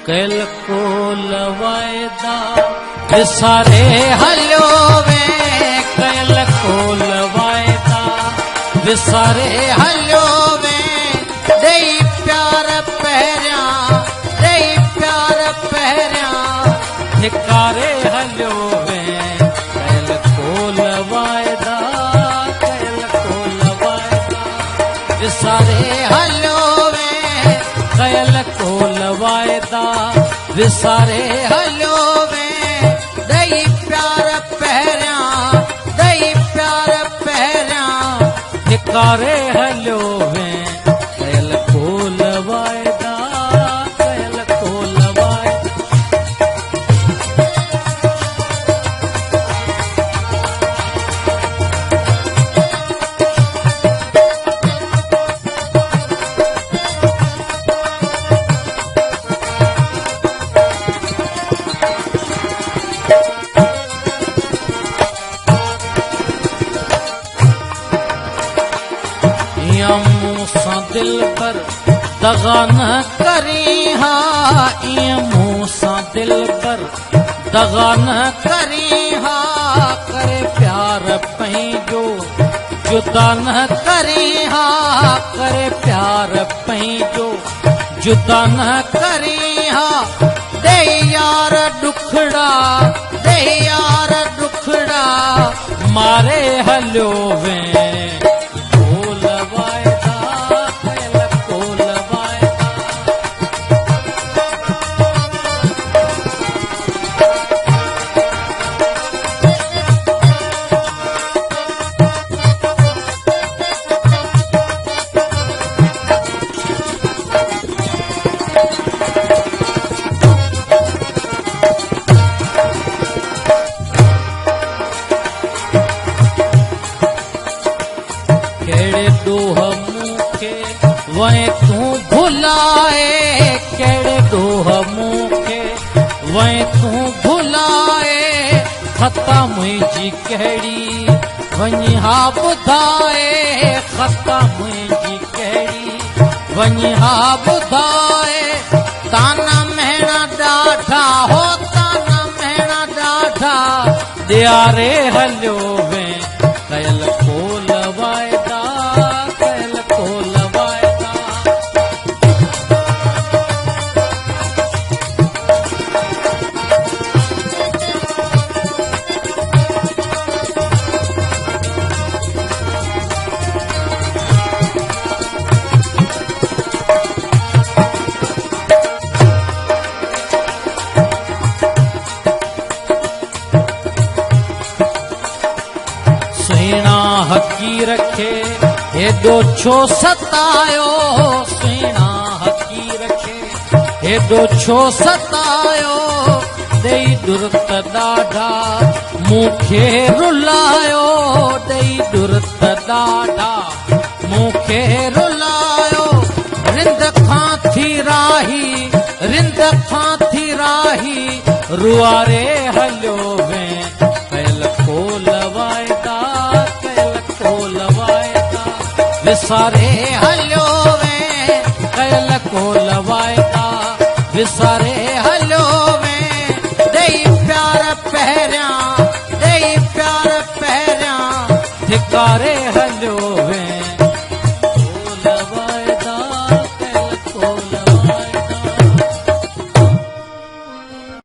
कयल कोल वाइदा विसारे हलियो वे कयल कोल वाइदा विसारे हलियो वे ॾेई प्यार पहिरियां ॾेई प्यार पहिरियां धिकारे हलियो वे कयल कोल वाइदा विसारे हलियो वे कयल कोल वाइदा विसारे हलियो वे ॾेई प्यार पहिरियां धिकारे हलियो वे कयल कोल वाइदा कयल कोल वाइदा मुँह सां दिल पर दगा न करी हा ईअं मुँह सां दिल पर दगा न करी हा करे प्यार पंहिंजो जुदा न करी हा करे प्यार पंहिंजो जुदा न करी हा ॾेई यार ॾुखड़ा मारे हलियो वे कहिड़े ॾोह मूंखे वए तूं भुलाए कहिड़े ॾोह मूंखे वए तूं भुलाए ख़ता मुंहिंजी कहिड़ी वञी हा ॿुधाए ख़ता मुंहिंजी कहिड़ी वञी हा ॿुधाए ताना महणा ॾाढा हो ताना महणा ॾाढा ॾियारे हलियो वे कयल कोल वाइदा कयल कोल वाइदा सुहिणा हक़ीर खे हेॾो छो सतायो सुहिणा हक़ीर खे हेॾो छो सतायो ॾेई दुरत ॾाढा मूंखे रुलायो ॾेई दुरत ॾाढा मूंखे रुलायो रिंद खां थी राही रुआरे हलियो वे कयल कोल वाइदा कयल कोल वाइदा विसारे हलियो वे कयल कोल वाइदा विसारे